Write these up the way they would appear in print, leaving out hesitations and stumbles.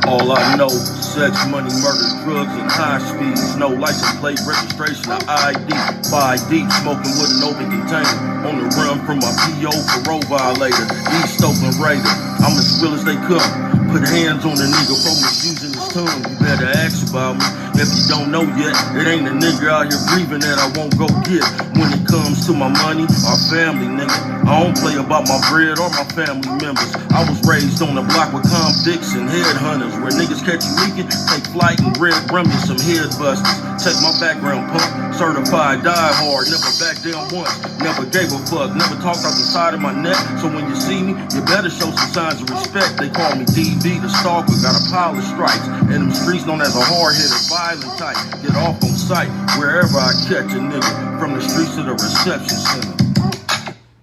All I know, sex, money, murder, drugs, and high speeds. No license plate, registration, or ID. 5 deep, smoking with an open container. On the run from my PO parole violator. East Oakland Raider. I'm as real as they come. Put hands on a nigga for misusing his tongue. You better ask about me. If you don't know yet, it ain't a nigga out here breathing that I won't go get. When it comes to my money, our family, nigga. I don't play about my bread or my family members. I was raised on the block with convicts and headhunters. Where niggas catch you leaking, take flight and red rum you some head busters. Check my background, punk. Certified, die hard, never back down once. Never gave a fuck, never talked out the side of my neck. So when you see me, you better show some signs of respect. They call me DB, the stalker, got a pile of stripes. In them streets known as a hard-headed, violent type. Get off on sight, wherever I catch a nigga. From the streets to the reception center.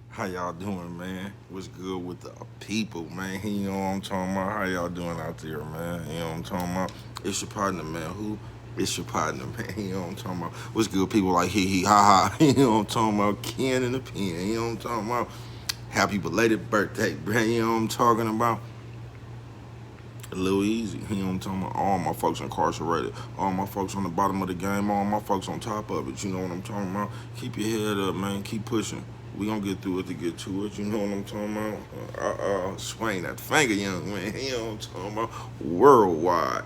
How y'all doing, man? What's good with the people, man? You know what I'm talking about? How y'all doing out there, man? You know what I'm talking about? It's your partner, man. Who? It's your partner, man. You know what I'm talking about? What's good, people like hee ha ha? You know what I'm talking about? Ken and the pen. You know what I'm talking about? Happy belated birthday, man. You know what I'm talking about? A little easy. You know what I'm talking about? All my folks incarcerated. All my folks on the bottom of the game. All my folks on top of it. You know what I'm talking about? Keep your head up, man. Keep pushing. We gonna get through it to get to it. You know what I'm talking about? Swing that finger, young man. You know what I'm talking about? Worldwide.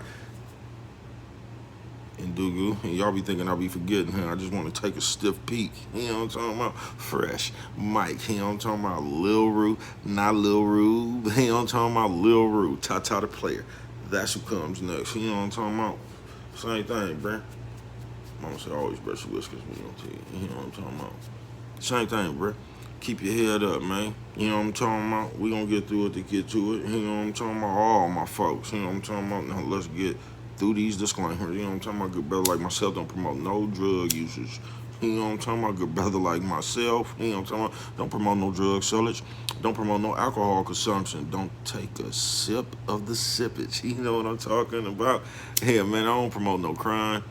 And Dugu, and y'all be thinking I'll be forgetting him. I just want to take a stiff peek. You know what I'm talking about? Fresh Mike. You know what I'm talking about? Lil Rue, not Lil Rue. You know what I'm talking about? Lil Rue. Tata the player. That's who comes next. You know what I'm talking about? Same thing, bruh. Mama said always brush your whiskers when you're on TV. You know what I'm talking about? Same thing, bruh. Keep your head up, man. You know what I'm talking about? We gonna get through it to get to it. You know what I'm talking about? All my folks. You know what I'm talking about? Now let's get through these disclaimers. You know what I'm talking about? Good brother like myself don't promote no drug usage. You know what I'm talking about? Good brother like myself. You know what I'm talking about? Don't promote no drug sellage. Don't promote no alcohol consumption. Don't take a sip of the sippage. You know what I'm talking about? Yeah, man, I don't promote no crime.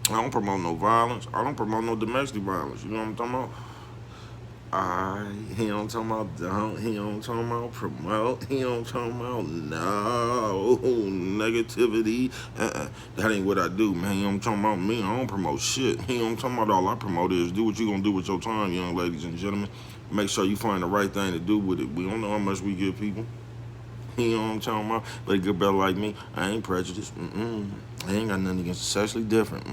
I don't promote no violence. I don't promote no domestic violence. You know what I'm talking about? You know what I'm talking about? Don't, you know what I'm talking about? Promote, you know what I'm talking about? No, negativity. That ain't what I do, man. You know what I'm talking about? Me, I don't promote shit. You know what I'm talking about? All I promote is do what you gonna do with your time, young ladies and gentlemen. Make sure you find the right thing to do with it. We don't know how much we give people. You know what I'm talking about? But a good brother like me, I ain't prejudiced. I ain't got nothing against sexually different.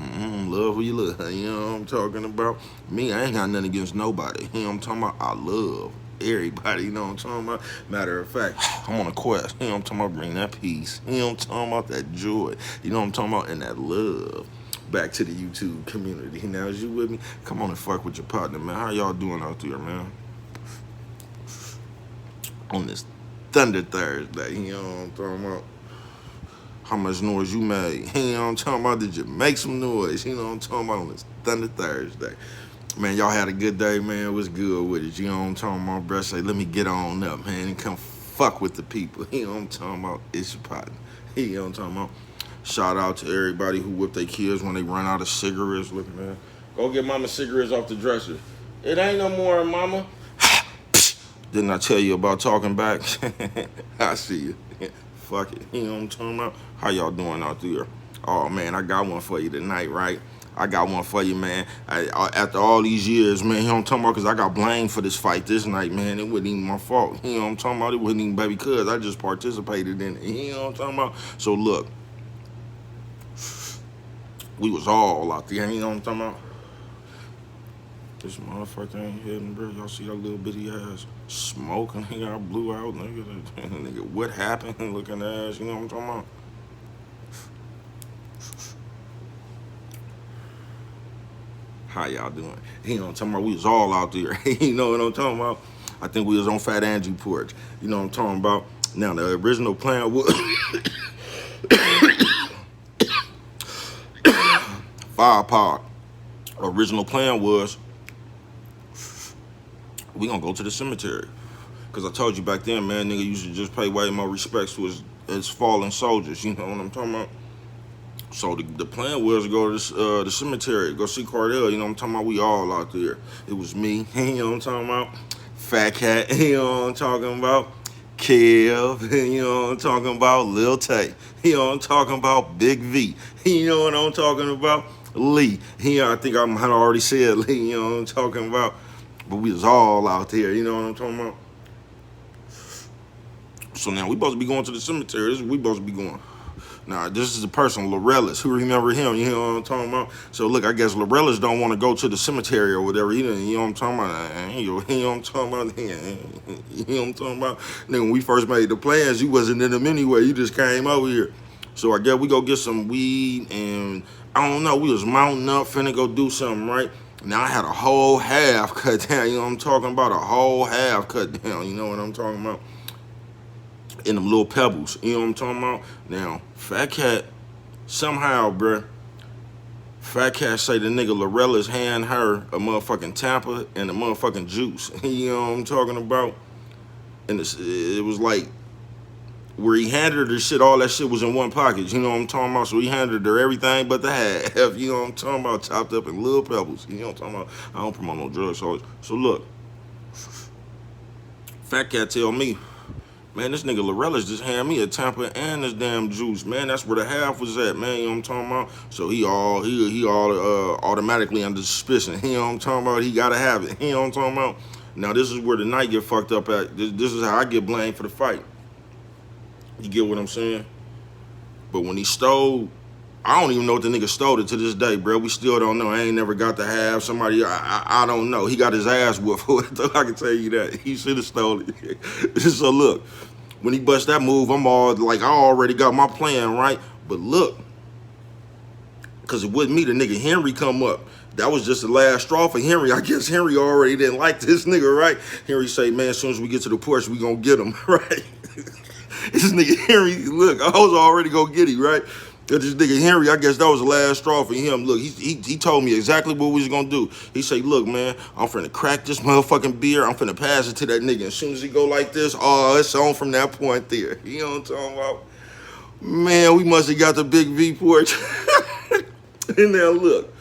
Love who you love. You know what I'm talking about? Me, I ain't got nothing against nobody. You know what I'm talking about? I love everybody. You know what I'm talking about? Matter of fact, I'm on a quest. You know what I'm talking about? Bring that peace. You know what I'm talking about? That joy. You know what I'm talking about? And that love back to the YouTube community. Now, is you with me? Come on and fuck with your partner, man. How y'all doing out there, man? On this Thunder Thursday, you know what I'm talking about? How much noise you made? You know what I'm talking about? Did you make some noise? You know what I'm talking about on this Thunder Thursday? Man, y'all had a good day, man. What's good with it? You know what I'm talking about? Bruh, say, let me get on up, man, and come fuck with the people. You know what I'm talking about? It's your partner. You know what I'm talking about? Shout out to everybody who whip their kids when they run out of cigarettes. Look, man. Go get mama cigarettes off the dresser. It ain't no more, mama. Didn't I tell you about talking back? I see you. Fuck it. You know what I'm talking about? How y'all doing out there? Oh, man, I got one for you tonight, right? I got one for you, man. After all these years, man, you know what I'm talking about? Because I got blamed for this fight this night, man. It wasn't even my fault. You know what I'm talking about? It wasn't even baby cuz. I just participated in it. You know what I'm talking about? So, look. We was all out there. You know what I'm talking about? This motherfucker ain't hitting, bro. Y'all see that little bitty ass smoking? He got blew out, nigga. Nigga, what happened? Looking ass, you know what I'm talking about? How y'all doing? You know what I'm talking about? We was all out there. You know what I'm talking about? I think we was on Fat Angie Porch. You know what I'm talking about? Now, the original plan was... 5-part. Original plan was... we gonna go to the cemetery. Cause I told you back then, man, nigga, you should just pay way more respects to his fallen soldiers. You know what I'm talking about? So the plan was to go to the cemetery, go see Cardell. You know what I'm talking about? We all out there. It was me. You know what I'm talking about? Fat Cat. You know what I'm talking about? Kev, you know what I'm talking about, Lil Tay, you know what I'm talking about, Big V, you know what I'm talking about, Lee, you know, I think I might have already said Lee, you know what I'm talking about, but we was all out there, you know what I'm talking about. So now we supposed to be going to the cemetery. This is we supposed to be going. Now, this is a person, Lorellis. Who remember him? You know what I'm talking about? So, look, I guess Lorellis don't want to go to the cemetery or whatever. You know what I'm talking about? You know what I'm talking about? You know what I'm talking about? Then when we first made the plans, you wasn't in them anyway. You just came over here. So I guess we go get some weed, and I don't know. We was mounting up, finna go do something, right? Now I had a whole half cut down. You know what I'm talking about? A whole half cut down. You know what I'm talking about? In them little pebbles. You know what I'm talking about? Now, Fat Cat, somehow, bruh, Fat Cat say the nigga Lorella's hand her a motherfucking Tampa and a motherfucking juice. You know what I'm talking about? And it was like, where he handed her this shit, all that shit was in one pocket. You know what I'm talking about? So he handed her everything but the half. You know what I'm talking about? Chopped up in little pebbles. You know what I'm talking about? I don't promote no drugs. So look, Fat Cat tell me, man, this nigga Lorella's just handed me a Tampa and this damn juice, man. That's where the half was at, man. You know what I'm talking about? So he all automatically under suspicion. You know what I'm talking about? He gotta have it. You know what I'm talking about? Now this is where the night get fucked up at. This is how I get blamed for the fight. You get what I'm saying? But when he stole, I don't even know what the nigga stole it to this day, bro. We still don't know. I ain't never got to have somebody. I don't know. He got his ass whooped for it. I can tell you that. He should have stole it. So look, when he bust that move, I'm all like, I already got my plan, right? But look, because it wasn't me, the nigga Henry come up. That was just the last straw for Henry. I guess Henry already didn't like this nigga, right? Henry say, man, as soon as we get to the porch, we gonna get him, right? This nigga Henry, look, I was already gonna get him, right? This nigga Henry, I guess that was the last straw for him. Look, he told me exactly what we was gonna do. He say, look, man, I'm finna crack this motherfucking beer. I'm finna pass it to that nigga. As soon as he go like this, oh, it's on from that point there. You know what I'm talking about? Man, we must have got the big V porch. And now look,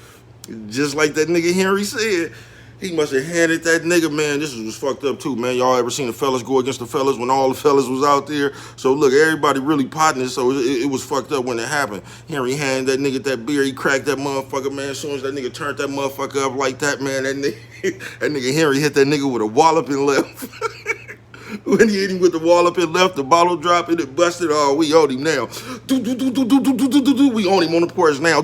just like that nigga Henry said, he must have handed that nigga, man, this was fucked up too, man. Y'all ever seen the fellas go against the fellas when all the fellas was out there? So look, everybody really potting it, so it was fucked up when it happened. Henry handed that nigga that beer, he cracked that motherfucker, man. As soon as that nigga turned that motherfucker up like that, man, that nigga Henry hit that nigga with a wallop and left. When he hit him with the wallop and left, the bottle dropped and it busted. Oh, we own him now. We own him on the porch now.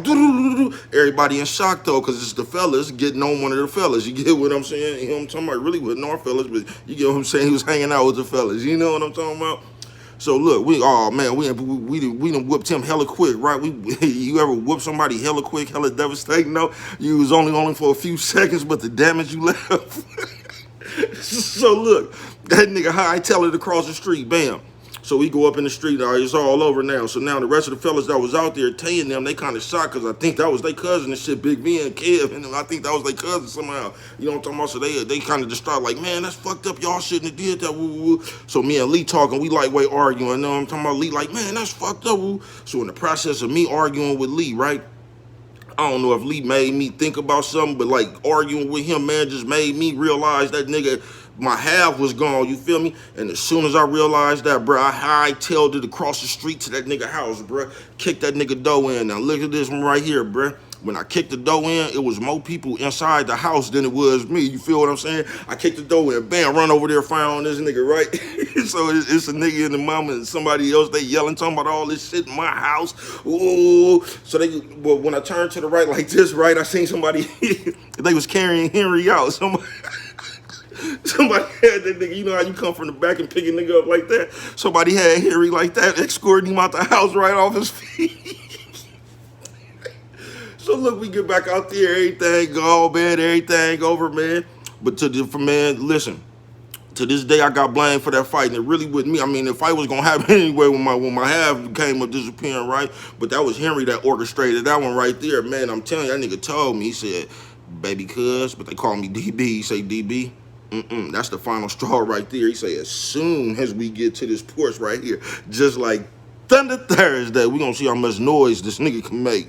Everybody in shock though, because it's the fellas getting on one of the fellas. You get what I'm saying? You know what I'm talking about? Really wasn't our fellas, but you get what I'm saying? He was hanging out with the fellas. You know what I'm talking about? So look, we done whooped him hella quick, right? You ever whoop somebody hella quick, hella devastating? No, you was only for a few seconds, but the damage you left. So look, that nigga hightailed it across the street, bam. So we go up in the street, all right, it's all over now. So now the rest of the fellas that was out there taying them, they kind of shocked because I think that was their cousin and shit, Big V and Kev, and I think that was their cousin somehow. You know what I'm talking about? So they kind of just start like, man, that's fucked up. Y'all shouldn't have did that. Woo, woo. So me and Lee talking, we lightweight arguing. You know what I'm talking about? Lee like, man, that's fucked up. Woo. So in the process of me arguing with Lee, right? I don't know if Lee made me think about something, but like arguing with him, man, just made me realize that nigga, my half was gone, you feel me? And as soon as I realized that, bro, I hightailed it across the street to that nigga house, bro. Kicked that nigga door in. Now look at this one right here, bro. When I kicked the door in, it was more people inside the house than it was me. You feel what I'm saying? I kicked the door in, bam, run over there, found this nigga, right? So it's a nigga and the mama and somebody else, they yelling, talking about all this shit in my house. Ooh. So well, when I turned to the right like this, right, I seen somebody, they was carrying Henry out. Somebody had that nigga, you know how you come from the back and pick a nigga up like that? Somebody had Henry like that, escorting him out the house right off his feet. So look, we get back out there, everything go, man, everything over, man. But man, listen, to this day I got blamed for that fight, and it really wasn't me. I mean, the fight was gonna happen anyway when my half came up disappearing, right? But that was Henry that orchestrated that one right there, man. I'm telling you, that nigga told me, he said, baby cuz, but they call me DB. He say, DB, that's the final straw right there. He say, as soon as we get to this porch right here, just like Thunder Thursday, we gonna see how much noise this nigga can make.